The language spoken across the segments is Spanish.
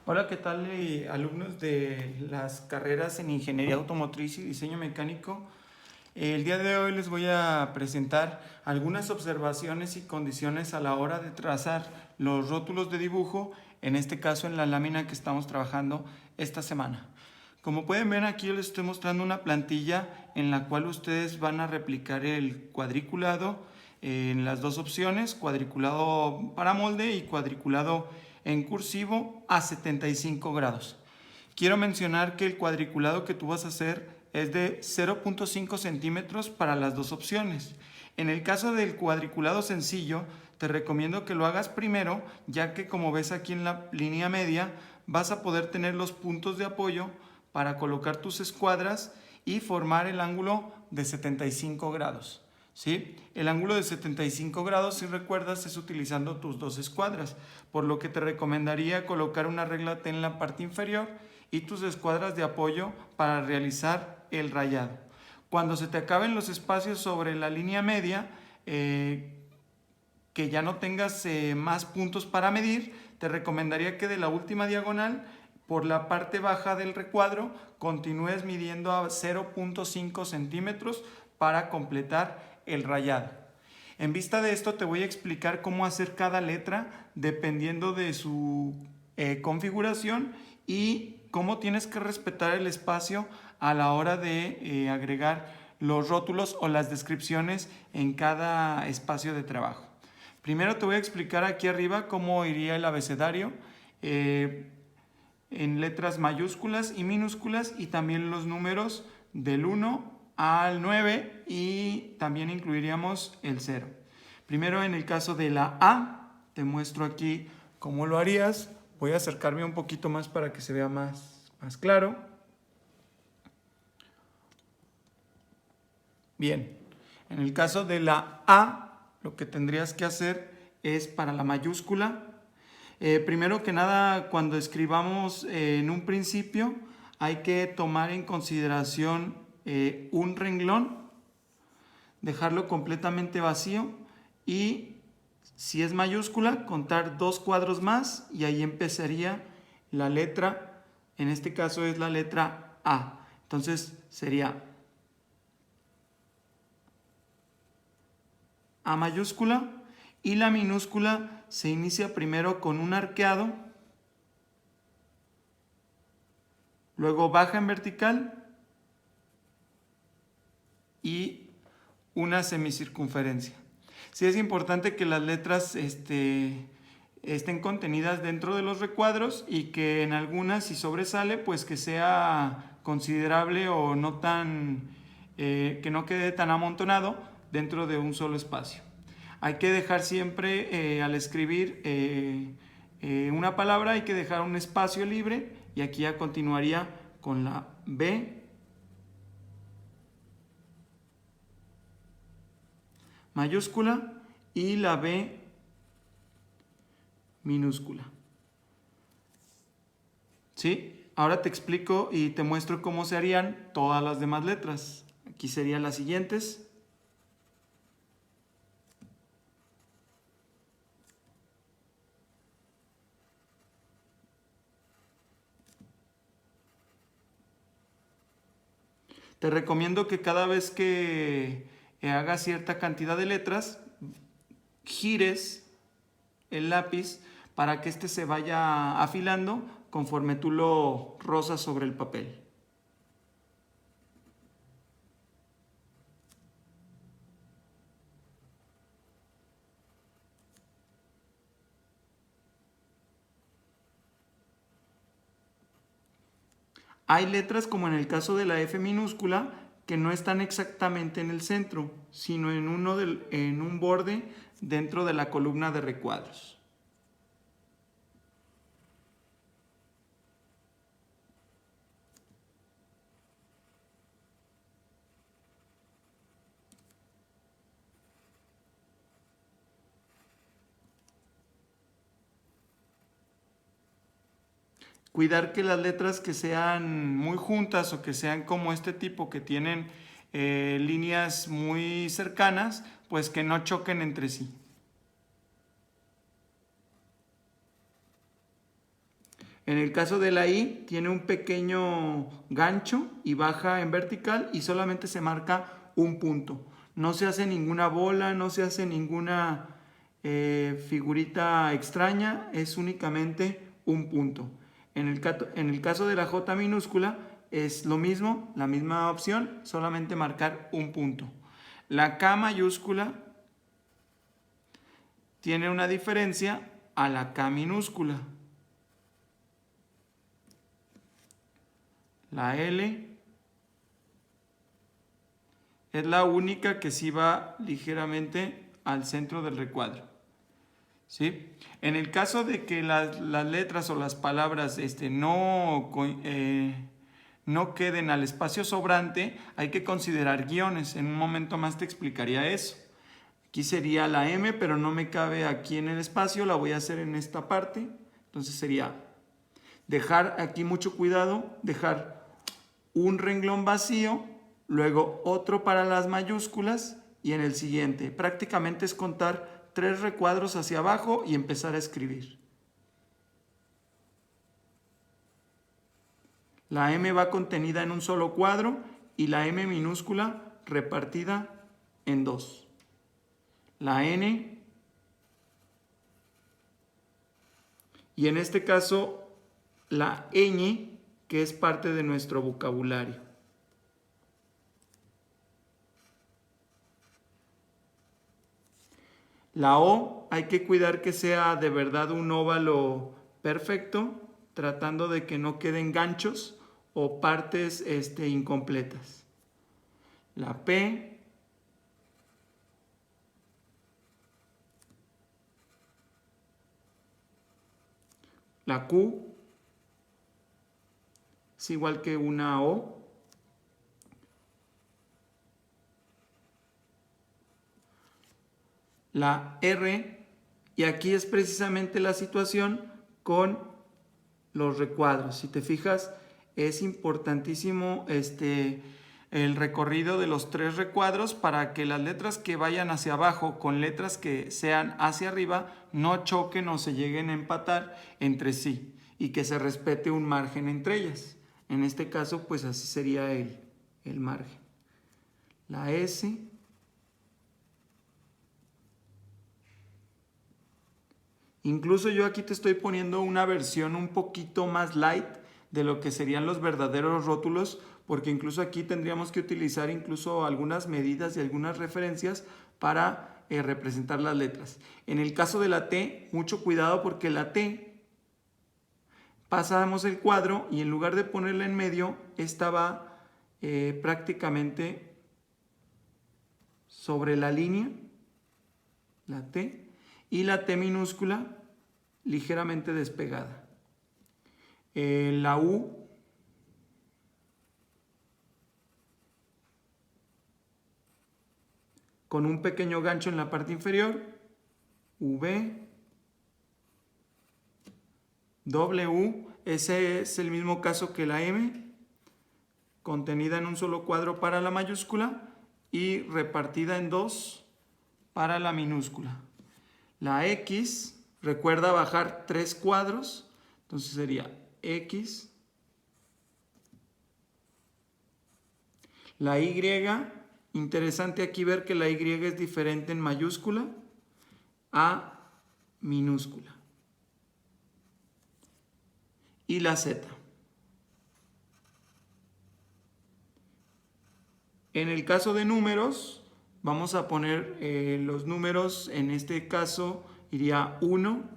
Hola, ¿qué tal, alumnos de las carreras en Ingeniería Automotriz y Diseño Mecánico? El día de hoy les voy a presentar algunas observaciones y condiciones a la hora de trazar los rótulos de dibujo, en este caso en la lámina que estamos trabajando esta semana. Como pueden ver, aquí les estoy mostrando una plantilla en la cual ustedes van a replicar el cuadriculado en las dos opciones, cuadriculado para molde y cuadriculado en cursivo a 75 grados. Quiero mencionar que el cuadriculado que tú vas a hacer es de 0.5 centímetros para las dos opciones. En el caso del cuadriculado sencillo, te recomiendo que lo hagas primero, ya que como ves aquí en la línea media, vas a poder tener los puntos de apoyo para colocar tus escuadras y formar el ángulo de 75 grados. ¿Sí? El ángulo de 75 grados, si recuerdas, es utilizando tus dos escuadras, por lo que te recomendaría colocar una regla T en la parte inferior y tus escuadras de apoyo para realizar el rayado. Cuando se te acaben los espacios sobre la línea media, que ya no tengas más puntos para medir, te recomendaría que de la última diagonal, por la parte baja del recuadro, continúes midiendo a 0.5 centímetros para completar el rayado. En vista de esto te voy a explicar cómo hacer cada letra dependiendo de su configuración y cómo tienes que respetar el espacio a la hora de agregar los rótulos o las descripciones en cada espacio de trabajo. Primero te voy a explicar aquí arriba cómo iría el abecedario en letras mayúsculas y minúsculas y también los números del 1 al 9 y también incluiríamos el 0. Primero en el caso de la A, te muestro aquí cómo lo harías. Voy a acercarme un poquito más para que se vea más claro. Bien, en el caso de la A, lo que tendrías que hacer es para la mayúscula. Primero que nada, cuando escribamos en un principio, hay que tomar en consideración un renglón, dejarlo completamente vacío y si es mayúscula, contar dos cuadros más y ahí empezaría la letra, en este caso es la letra A. Entonces sería A mayúscula y la minúscula se inicia primero con un arqueado, luego baja en vertical y una semicircunferencia. Sí es importante que las letras estén contenidas dentro de los recuadros y que en algunas, si sobresale, pues que sea considerable o no tan, que no quede tan amontonado dentro de un solo espacio. Hay que dejar siempre al escribir una palabra, hay que dejar un espacio libre y aquí ya continuaría con la B mayúscula y la B minúscula. ¿Sí? Ahora te explico y te muestro cómo se harían todas las demás letras. Aquí serían las siguientes. Te recomiendo que cada vez que hagas cierta cantidad de letras, gires el lápiz para que éste se vaya afilando conforme tú lo rozas sobre el papel. Hay letras como en el caso de la F minúscula que no están exactamente en el centro, sino en un borde dentro de la columna de recuadros. Cuidar que las letras que sean muy juntas o que sean como este tipo que tienen líneas muy cercanas, pues que no choquen entre sí. En el caso de la I, tiene un pequeño gancho y baja en vertical y solamente se marca un punto. No se hace ninguna bola, no se hace ninguna figurita extraña, es únicamente un punto. En el caso de la J minúscula es lo mismo, la misma opción, solamente marcar un punto. La K mayúscula tiene una diferencia a la K minúscula. La L es la única que sí va ligeramente al centro del recuadro. ¿Sí? En el caso de que las letras o las palabras no queden al espacio sobrante, hay que considerar guiones. En un momento más te explicaría eso. Aquí sería la M, pero no me cabe aquí en el espacio, la voy a hacer en esta parte. Entonces sería dejar aquí mucho cuidado, dejar un renglón vacío, luego otro para las mayúsculas y en el siguiente. Prácticamente es contar 3 recuadros hacia abajo y empezar a escribir. La M va contenida en un solo cuadro y la M minúscula repartida en 2. La N, y en este caso la ñ, que es parte de nuestro vocabulario. La O hay que cuidar que sea de verdad un óvalo perfecto, tratando de que no queden ganchos o partes incompletas. La P la Q es igual que una O. La R, y aquí es precisamente la situación con los recuadros. Si te fijas, es importantísimo el recorrido de los 3 recuadros para que las letras que vayan hacia abajo con letras que sean hacia arriba no choquen o se lleguen a empatar entre sí y que se respete un margen entre ellas. En este caso, pues así sería el margen. La S. Incluso yo aquí te estoy poniendo una versión un poquito más light de lo que serían los verdaderos rótulos, porque incluso aquí tendríamos que utilizar incluso algunas medidas y algunas referencias para representar las letras. En el caso de la T, mucho cuidado porque la T, pasamos el cuadro y en lugar de ponerla en medio, esta va prácticamente sobre la línea, la T, y la T minúscula ligeramente despegada. La U con un pequeño gancho en la parte inferior, V, W, ese es el mismo caso que la M, contenida en un solo cuadro para la mayúscula y repartida en 2 para la minúscula. La X, recuerda bajar 3 cuadros, entonces sería X. La Y, interesante aquí ver que la Y es diferente en mayúscula a minúscula. Y la Z. En el caso de números, vamos a poner los números, en este caso iría 1,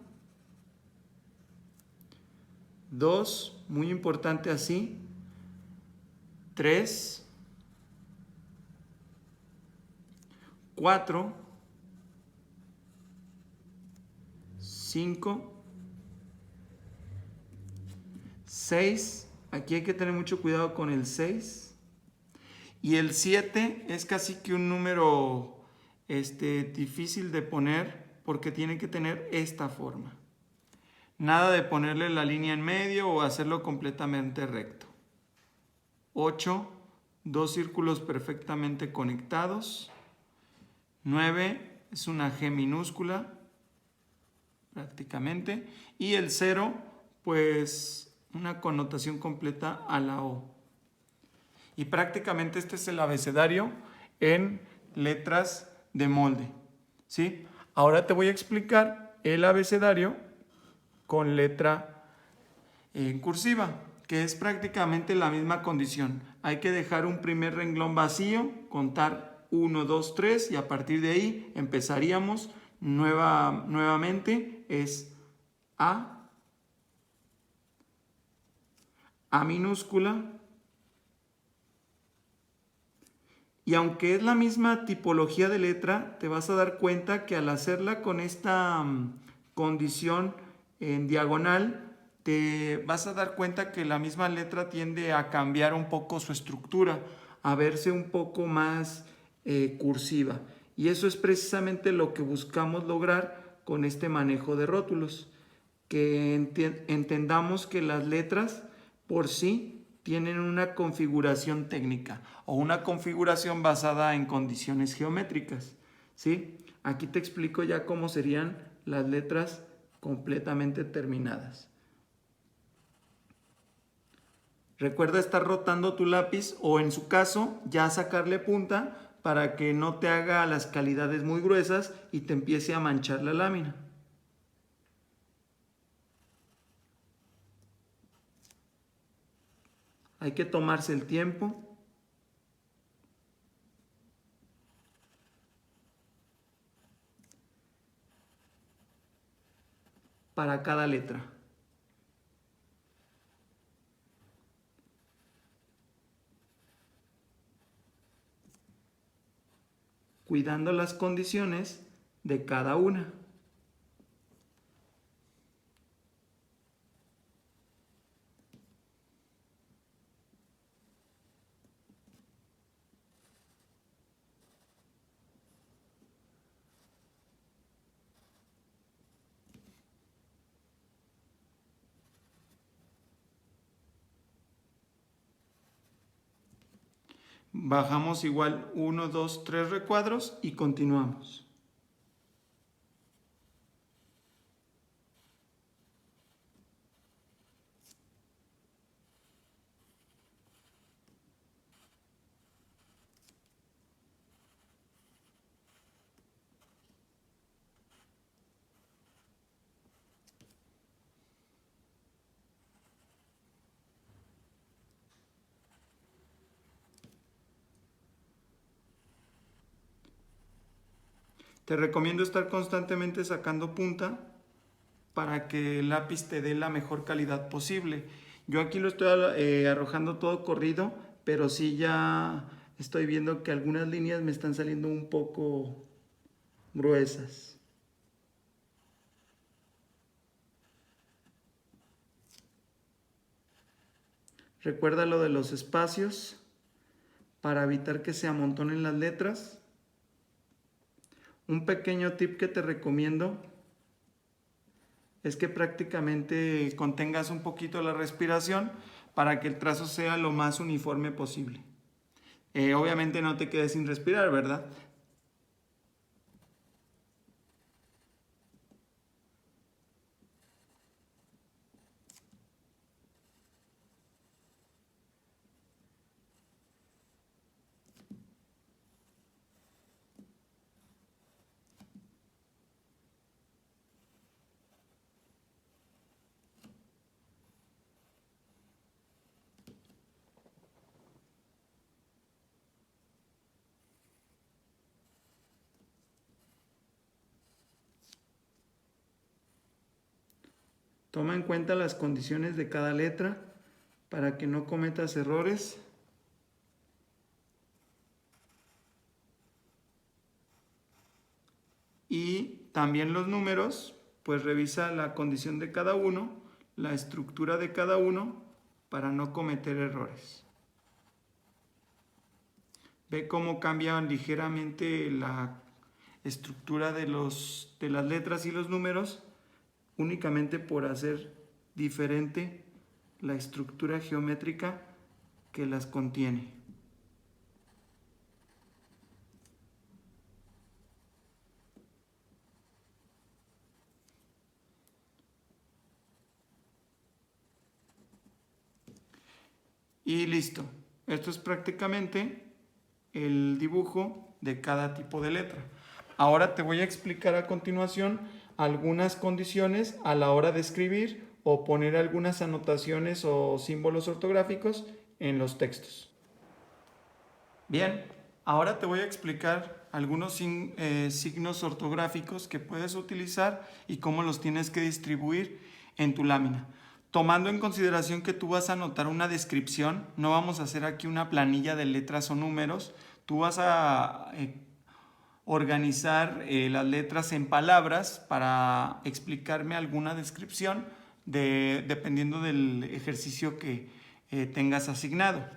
2, muy importante así, 3, 4, 5, 6, aquí hay que tener mucho cuidado con el 6, y el 7 es casi que un número difícil de poner porque tiene que tener esta forma. Nada de ponerle la línea en medio o hacerlo completamente recto. 8, 2 círculos perfectamente conectados. 9 es una G minúscula prácticamente. Y el 0 pues una connotación completa a la O. Y prácticamente este es el abecedario en letras de molde, ¿sí? Ahora te voy a explicar el abecedario con letra en cursiva, que es prácticamente la misma condición. Hay que dejar un primer renglón vacío, contar 1, 2, 3 y a partir de ahí empezaríamos nuevamente. Es A minúscula, y aunque es la misma tipología de letra, te vas a dar cuenta que al hacerla con esta condición en diagonal, te vas a dar cuenta que la misma letra tiende a cambiar un poco su estructura, a verse un poco más cursiva. Y eso es precisamente lo que buscamos lograr con este manejo de rótulos, que entendamos que las letras por sí tienen una configuración técnica o una configuración basada en condiciones geométricas, ¿sí? Aquí te explico ya cómo serían las letras completamente terminadas. Recuerda estar rotando tu lápiz o en su caso ya sacarle punta para que no te haga las calidades muy gruesas y te empiece a manchar la lámina. Hay que tomarse el tiempo para cada letra. Cuidando las condiciones de cada una. Bajamos igual 1, 2, 3 recuadros y continuamos. Te recomiendo estar constantemente sacando punta para que el lápiz te dé la mejor calidad posible. Yo aquí lo estoy arrojando todo corrido, pero sí ya estoy viendo que algunas líneas me están saliendo un poco gruesas. Recuerda lo de los espacios para evitar que se amontonen las letras. Un pequeño tip que te recomiendo es que prácticamente contengas un poquito la respiración para que el trazo sea lo más uniforme posible. Obviamente no te quedes sin respirar, ¿verdad? Toma en cuenta las condiciones de cada letra para que no cometas errores. Y también los números, pues revisa la condición de cada uno, la estructura de cada uno para no cometer errores. Ve cómo cambian ligeramente la estructura de las letras y los números únicamente por hacer diferente la estructura geométrica que las contiene. y listo. Esto es prácticamente el dibujo de cada tipo de letra. Ahora te voy a explicar a continuación algunas condiciones a la hora de escribir o poner algunas anotaciones o símbolos ortográficos en los textos. Bien, ahora te voy a explicar algunos signos ortográficos que puedes utilizar y cómo los tienes que distribuir en tu lámina. Tomando en consideración que tú vas a anotar una descripción, no vamos a hacer aquí una planilla de letras o números, tú vas a organizar las letras en palabras para explicarme alguna descripción dependiendo del ejercicio que tengas asignado.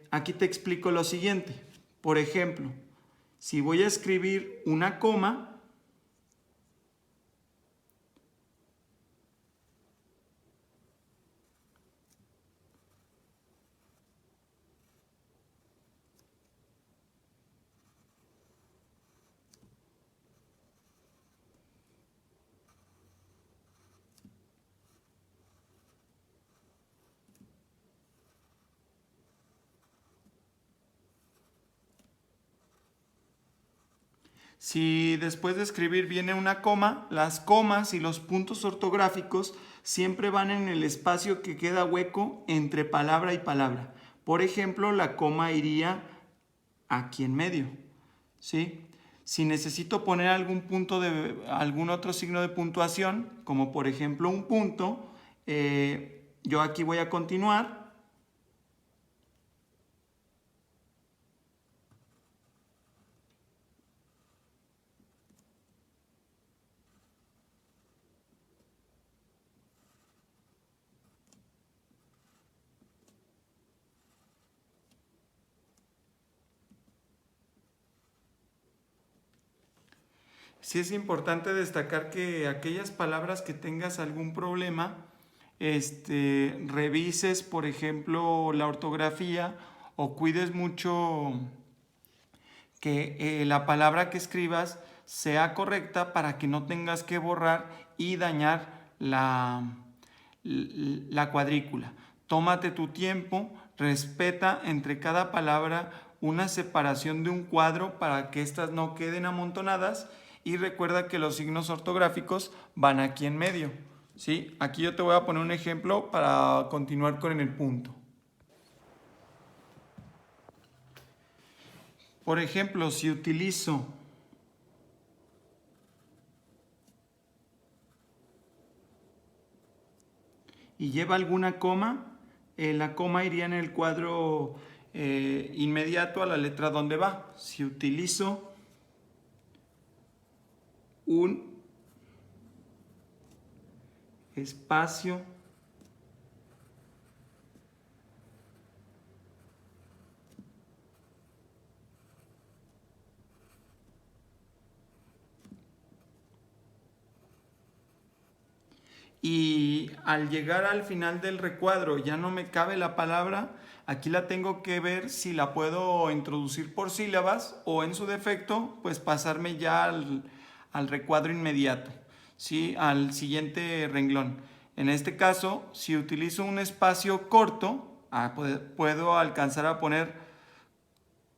Aquí te explico lo siguiente. Por ejemplo, si voy a escribir una coma, si después de escribir viene una coma, las comas y los puntos ortográficos siempre van en el espacio que queda hueco entre palabra y palabra. Por ejemplo, la coma iría aquí en medio, ¿sí? Si necesito poner algún otro signo de puntuación, como por ejemplo un punto, yo aquí voy a continuar. Sí es importante destacar que aquellas palabras que tengas algún problema, revises, por ejemplo, la ortografía o cuides mucho que la palabra que escribas sea correcta para que no tengas que borrar y dañar la cuadrícula. Tómate tu tiempo, respeta entre cada palabra una separación de un cuadro para que éstas no queden amontonadas y recuerda que los signos ortográficos van aquí en medio. ¿Sí? Aquí yo te voy a poner un ejemplo para continuar con el punto. Por ejemplo, si utilizo y lleva alguna coma, la coma iría en el cuadro inmediato a la letra donde va. Si utilizo un espacio y al llegar al final del recuadro ya no me cabe la palabra, aquí la tengo que ver si la puedo introducir por sílabas o en su defecto pues pasarme ya al recuadro inmediato, ¿sí? Al siguiente renglón. En este caso, si utilizo un espacio corto, puedo alcanzar a poner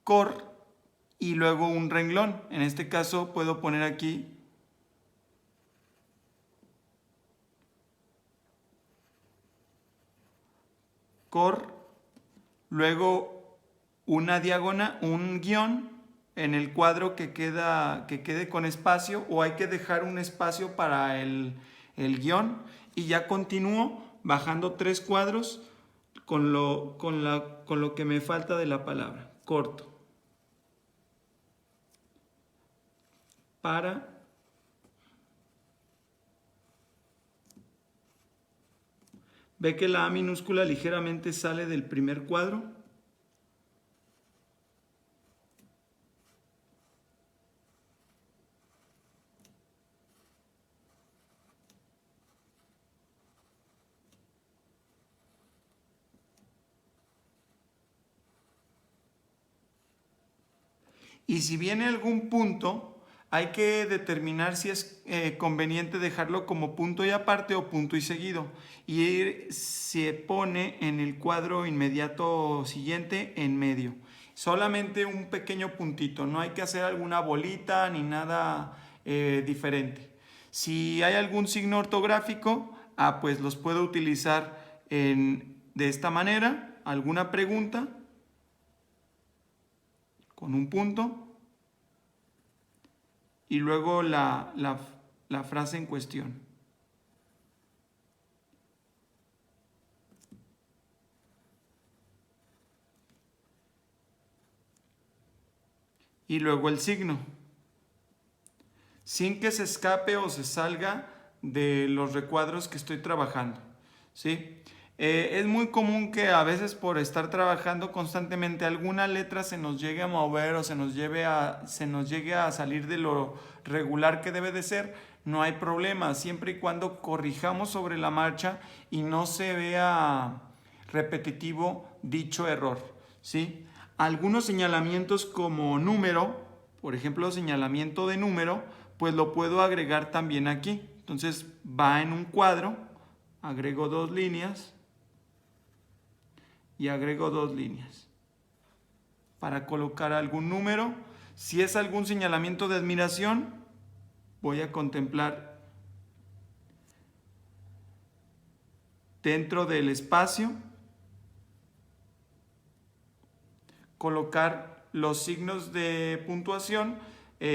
cor y luego un renglón. En este caso puedo poner aquí cor, luego una diagonal, un guión en el cuadro que quede con espacio o hay que dejar un espacio para el guión y ya continúo bajando 3 cuadros con lo que me falta de la palabra. Corto. Para. Ve que la A minúscula ligeramente sale del primer cuadro. Y si viene algún punto, hay que determinar si es conveniente dejarlo como punto y aparte o punto y seguido. Y se pone en el cuadro inmediato siguiente en medio. Solamente un pequeño puntito, no hay que hacer alguna bolita ni nada diferente. Si hay algún signo ortográfico, pues los puedo utilizar de esta manera. Alguna pregunta con un punto y luego la frase en cuestión. Y luego el signo, sin que se escape o se salga de los recuadros que estoy trabajando, ¿sí? Es muy común que a veces por estar trabajando constantemente alguna letra se nos llegue a mover o se nos llegue a salir de lo regular que debe de ser. No hay problema, siempre y cuando corrijamos sobre la marcha y no se vea repetitivo dicho error, ¿sí? Algunos señalamientos como número, por ejemplo señalamiento de número, pues lo puedo agregar también aquí. Entonces va en un cuadro, agrego 2 líneas y agrego 2 líneas para colocar algún número. Si es algún señalamiento de admiración, voy a contemplar dentro del espacio, colocar los signos de puntuación,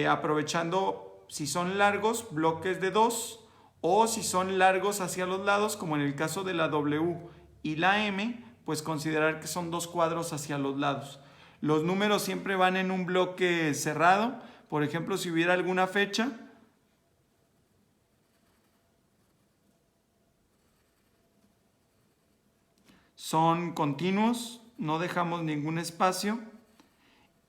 aprovechando si son largos, bloques de 2, o si son largos hacia los lados, como en el caso de la W y la M, pues considerar que son 2 cuadros hacia los lados. Los números siempre van en un bloque cerrado. Por ejemplo, si hubiera alguna fecha, son continuos, no dejamos ningún espacio.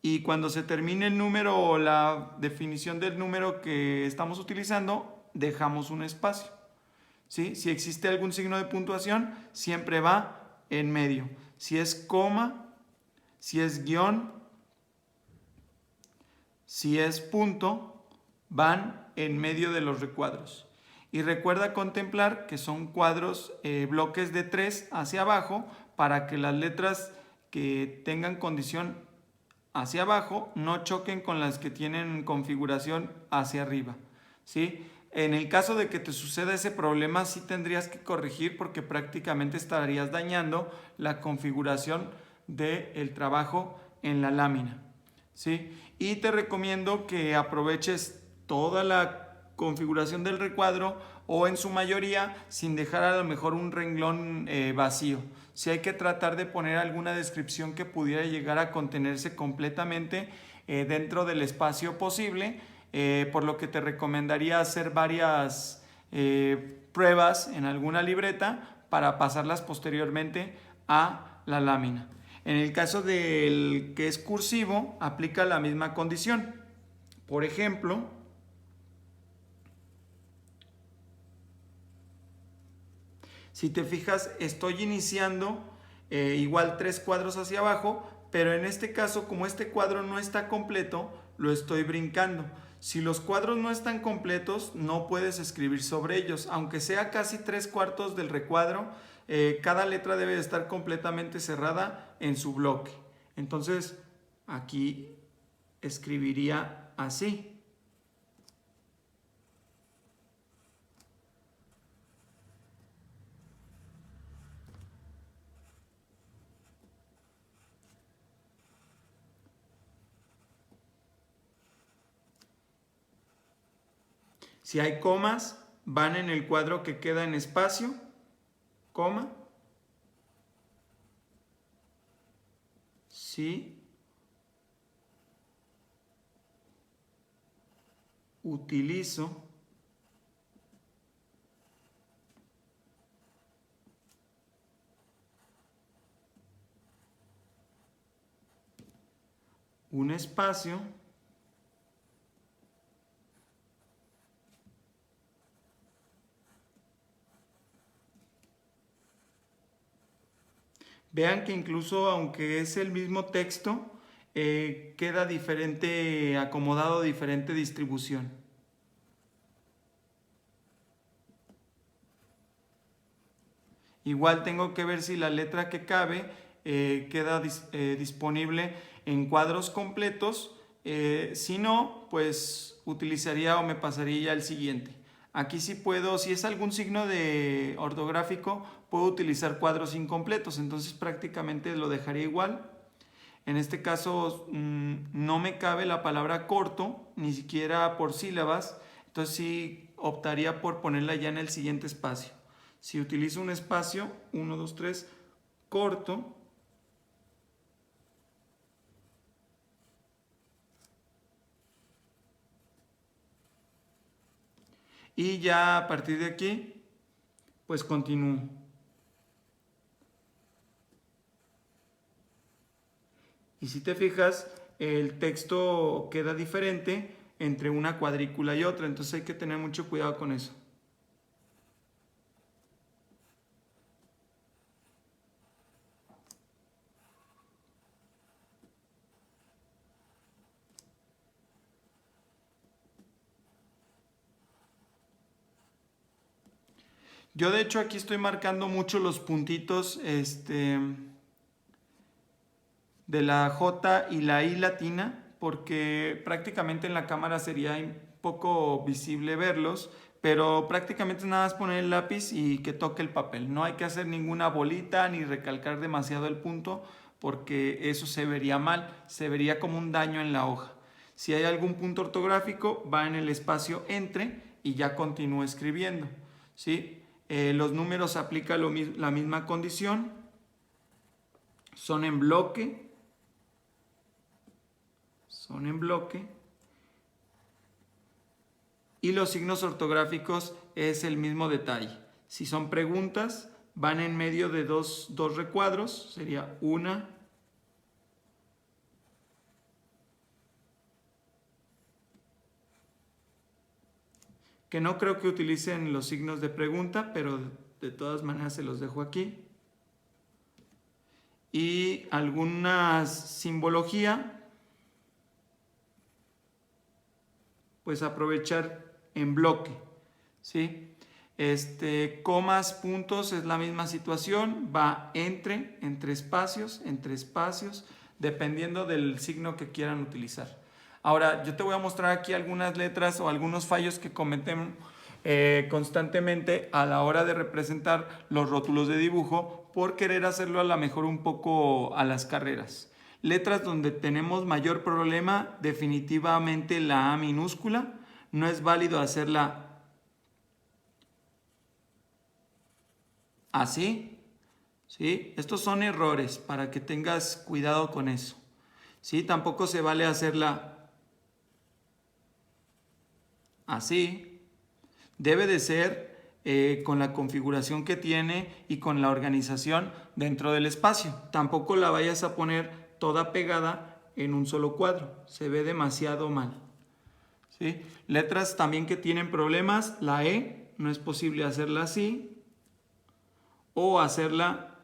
Y cuando se termine el número o la definición del número que estamos utilizando, dejamos un espacio, ¿sí? Si existe algún signo de puntuación, siempre va en medio. Si es coma, si es guión, si es punto, van en medio de los recuadros. Y recuerda contemplar que son cuadros, bloques de 3 hacia abajo, para que las letras que tengan condición hacia abajo no choquen con las que tienen configuración hacia arriba, ¿sí? En el caso de que te suceda ese problema, sí tendrías que corregir porque prácticamente estarías dañando la configuración del trabajo en la lámina, ¿sí? Y te recomiendo que aproveches toda la configuración del recuadro o en su mayoría sin dejar a lo mejor un renglón vacío. Si hay que tratar de poner alguna descripción que pudiera llegar a contenerse completamente dentro del espacio posible, por lo que te recomendaría hacer varias pruebas en alguna libreta para pasarlas posteriormente a la lámina. En el caso del que es cursivo, aplica la misma condición. Por ejemplo, si te fijas, estoy iniciando igual 3 cuadros hacia abajo, pero en este caso, como este cuadro no está completo, lo estoy brincando. Si los cuadros no están completos, no puedes escribir sobre ellos. Aunque sea casi 3/4 del recuadro, cada letra debe de estar completamente cerrada en su bloque. Entonces, aquí escribiría así. Si hay comas, van en el cuadro que queda en espacio, coma. Si utilizo un espacio, vean que incluso aunque es el mismo texto, queda diferente acomodado, diferente distribución. Igual tengo que ver si la letra que cabe queda disponible en cuadros completos. Si no, pues utilizaría o me pasaría ya el siguiente. Aquí sí puedo, si es algún signo de ortográfico, puedo utilizar cuadros incompletos, entonces prácticamente lo dejaría igual. En este caso no me cabe la palabra corto, ni siquiera por sílabas, entonces sí optaría por ponerla ya en el siguiente espacio. Si utilizo un espacio, 1, 2, 3, corto, y ya a partir de aquí, pues continúo. Y si te fijas, el texto queda diferente entre una cuadrícula y otra, entonces hay que tener mucho cuidado con eso. Yo de hecho aquí estoy marcando mucho los puntitos de la J y la I latina, porque prácticamente en la cámara sería un poco visible verlos, pero prácticamente nada más poner el lápiz y que toque el papel. No hay que hacer ninguna bolita ni recalcar demasiado el punto, porque eso se vería mal, se vería como un daño en la hoja. Si hay algún punto ortográfico, va en el espacio entre y ya continúo escribiendo, ¿sí? Los números aplica la misma condición, son en bloque, y los signos ortográficos es el mismo detalle. Si son preguntas, van en medio de dos recuadros, sería una, que no creo que utilicen los signos de pregunta, pero de todas maneras se los dejo aquí. Y alguna simbología, pues aprovechar en bloque, ¿sí? Comas, puntos, es la misma situación, va entre espacios, dependiendo del signo que quieran utilizar. Ahora, yo te voy a mostrar aquí algunas letras o algunos fallos que cometen constantemente a la hora de representar los rótulos de dibujo por querer hacerlo a lo mejor un poco a las carreras. Letras donde tenemos mayor problema, definitivamente la A minúscula. No es válido hacerla así, ¿sí? Estos son errores para que tengas cuidado con eso, ¿sí? Tampoco se vale hacerla así. Debe de ser con la configuración que tiene y con la organización dentro del espacio. Tampoco la vayas a poner toda pegada en un solo cuadro, se ve demasiado mal, ¿sí? Letras también que tienen problemas, la E no es posible hacerla así o hacerla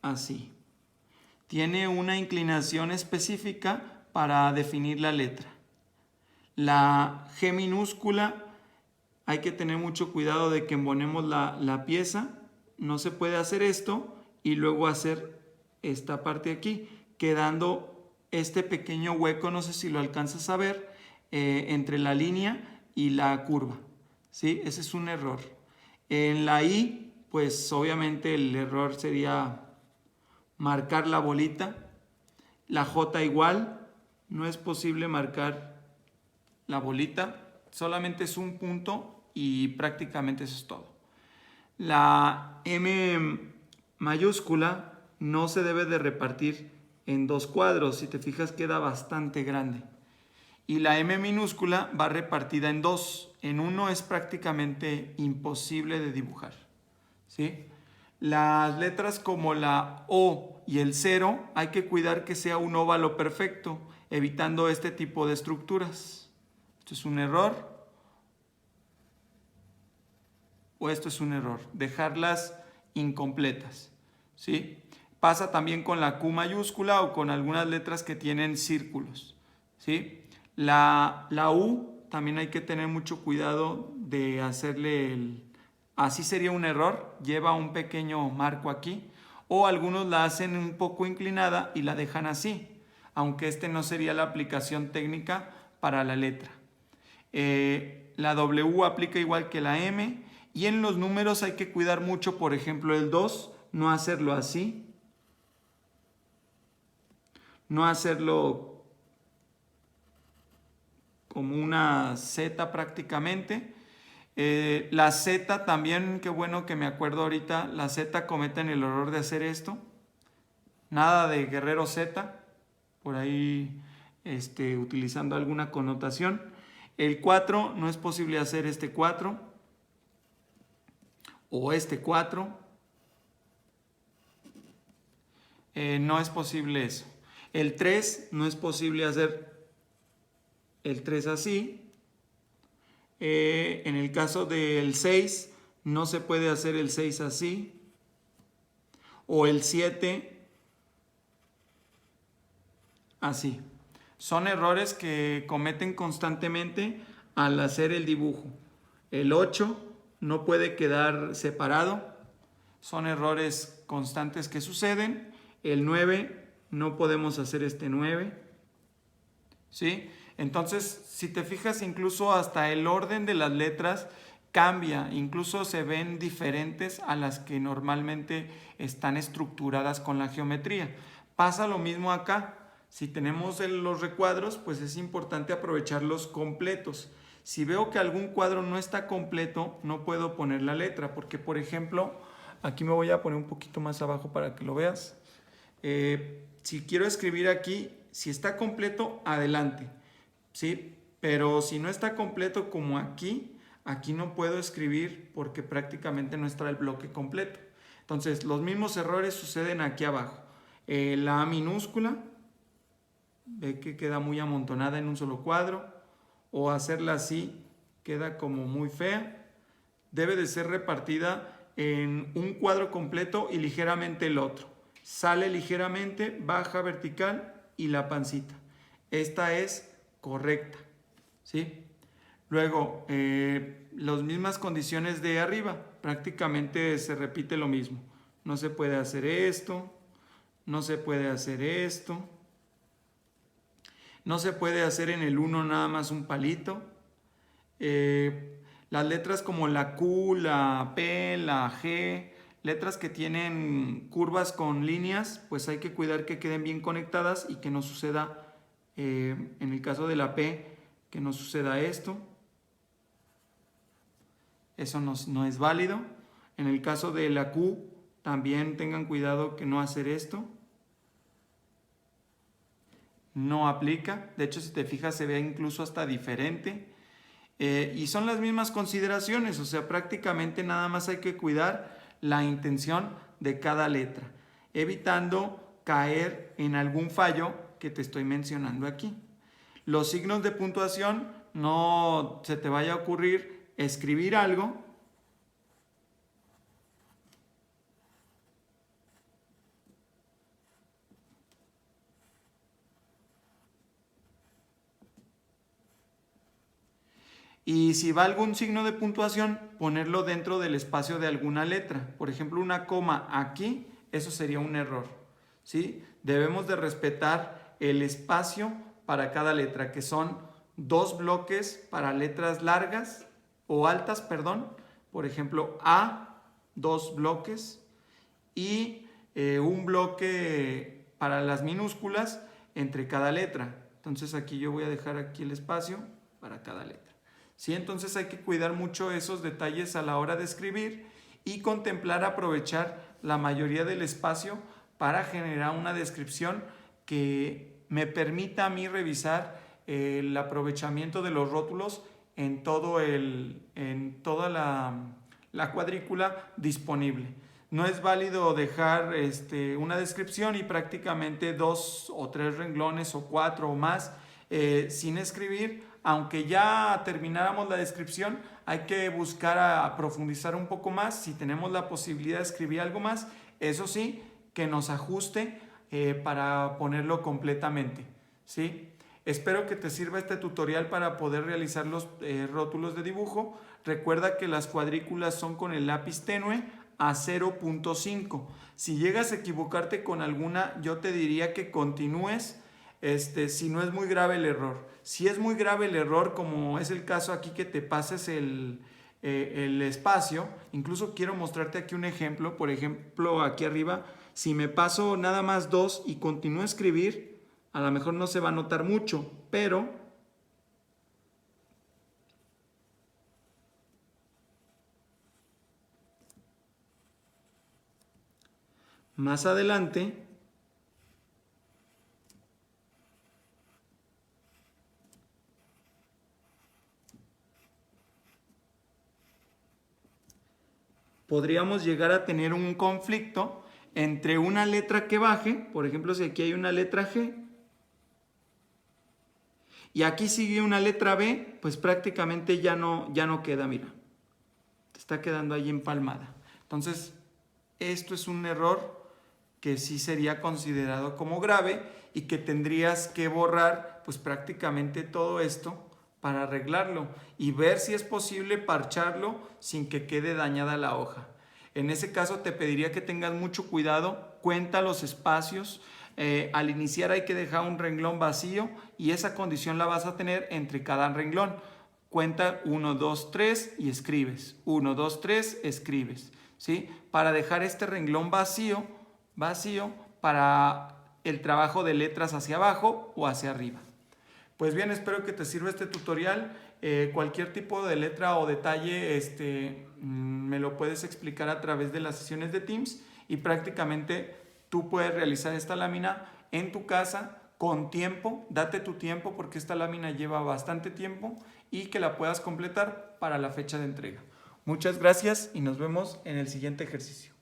así. Tiene una inclinación específica para definir la letra. La G minúscula, hay que tener mucho cuidado de que embonemos la pieza. No se puede hacer esto y luego hacer esta parte aquí, quedando este pequeño hueco, no sé si lo alcanzas a ver, entre la línea y la curva, ¿sí? Ese es un error. En la I, pues obviamente el error sería marcar la bolita. La J igual, no es posible marcar la bolita, solamente es un punto y prácticamente eso es todo. La M mayúscula no se debe de repartir en dos cuadros, si te fijas queda bastante grande. Y la M minúscula va repartida en dos, en uno es prácticamente imposible de dibujar, ¿sí? Las letras como la O y el 0 hay que cuidar que sea un óvalo perfecto, evitando este tipo de estructuras. Esto es un error o esto es un error, dejarlas incompletas, ¿sí? Pasa también con la Q mayúscula o con algunas letras que tienen círculos, ¿sí? La U también hay que tener mucho cuidado de hacerle así sería un error, lleva un pequeño marco aquí, o algunos la hacen un poco inclinada y la dejan así, aunque este no sería la aplicación técnica para la letra. La W aplica igual que la M, y en los números hay que cuidar mucho, por ejemplo el 2, no hacerlo así, no hacerlo como una Z prácticamente. La Z también, qué bueno que me acuerdo ahorita, la Z cometen el error de hacer esto. Nada de guerrero Z, por ahí utilizando alguna connotación. El 4, no es posible hacer este 4 o este 4. No es posible eso. El 3, no es posible hacer el 3 así. En el caso del 6, no se puede hacer el 6 así. O el 7 así. Son errores que cometen constantemente al hacer el dibujo. El 8 no puede quedar separado. Son errores constantes que suceden. El 9 no podemos hacer este 9. ¿Sí? Entonces, si te fijas, incluso hasta el orden de las letras cambia, incluso se ven diferentes a las que normalmente están estructuradas con la geometría. Pasa lo mismo acá. Si tenemos los recuadros, pues es importante aprovecharlos completos. Si veo que algún cuadro no está completo, no puedo poner la letra, porque por ejemplo, aquí me voy a poner un poquito más abajo para que lo veas. Si quiero escribir aquí, si está completo, adelante, ¿sí? Pero si no está completo como aquí no puedo escribir porque prácticamente no está el bloque completo. Entonces, los mismos errores suceden aquí abajo. La A minúscula, ve que queda muy amontonada en un solo cuadro, o hacerla así queda como muy fea. Debe de ser repartida en un cuadro completo y ligeramente el otro. Sale ligeramente, baja vertical y la pancita. Esta es correcta, ¿sí? Luego, las mismas condiciones de arriba, prácticamente se repite lo mismo. No se puede hacer esto, no se puede hacer esto, no se puede hacer en el 1 nada más un palito. Las letras como la Q, la P, la G, letras que tienen curvas con líneas, pues hay que cuidar que queden bien conectadas y que no suceda, en el caso de la P, que no suceda esto. Eso no es válido. En el caso de la Q, también tengan cuidado que no hacer esto. No aplica. De hecho, si te fijas, se ve incluso hasta diferente. Y son las mismas consideraciones, o sea, prácticamente nada más hay que cuidar la intención de cada letra, evitando caer en algún fallo que te estoy mencionando aquí. Los signos de puntuación, no se te vaya a ocurrir escribir algo y si va algún signo de puntuación, ponerlo dentro del espacio de alguna letra. Por ejemplo, una coma aquí, eso sería un error, ¿sí? Debemos de respetar el espacio para cada letra, que son 2 bloques para letras largas o altas, perdón. Por ejemplo, A, 2 bloques y un bloque para las minúsculas entre cada letra. Entonces aquí yo voy a dejar aquí el espacio para cada letra. ¿Sí? Entonces hay que cuidar mucho esos detalles a la hora de escribir y contemplar aprovechar la mayoría del espacio para generar una descripción que me permita a mí revisar el aprovechamiento de los rótulos en toda la cuadrícula disponible. No es válido dejar una descripción y prácticamente 2 o 3 renglones o 4 o más sin escribir. Aunque ya termináramos la descripción, hay que buscar a profundizar un poco más. Si tenemos la posibilidad de escribir algo más, eso sí, que nos ajuste para ponerlo completamente, ¿sí? Espero que te sirva este tutorial para poder realizar los rótulos de dibujo. Recuerda que las cuadrículas son con el lápiz tenue a 0.5. Si llegas a equivocarte con alguna, yo te diría que continúes si no es muy grave el error. Si es muy grave el error, como es el caso aquí que te pases el espacio, incluso quiero mostrarte aquí un ejemplo. Por ejemplo, aquí arriba, si me paso nada más 2 y continúo a escribir, a lo mejor no se va a notar mucho, pero más adelante podríamos llegar a tener un conflicto entre una letra que baje, por ejemplo, si aquí hay una letra G, y aquí sigue una letra B, pues prácticamente ya no queda, mira. Te está quedando ahí empalmada. Entonces, esto es un error que sí sería considerado como grave y que tendrías que borrar pues prácticamente todo esto para arreglarlo y ver si es posible parcharlo sin que quede dañada la hoja. En ese caso te pediría que tengas mucho cuidado, cuenta los espacios. Al iniciar hay que dejar un renglón vacío y esa condición la vas a tener entre cada renglón. Cuenta 1, 2, 3 y escribes. 1, 2, 3, escribes. ¿Sí? Para dejar este renglón vacío para el trabajo de letras hacia abajo o hacia arriba. Pues bien, espero que te sirva este tutorial. Cualquier tipo de letra o detalle me lo puedes explicar a través de las sesiones de Teams y prácticamente tú puedes realizar esta lámina en tu casa con tiempo. Date tu tiempo porque esta lámina lleva bastante tiempo y que la puedas completar para la fecha de entrega. Muchas gracias y nos vemos en el siguiente ejercicio.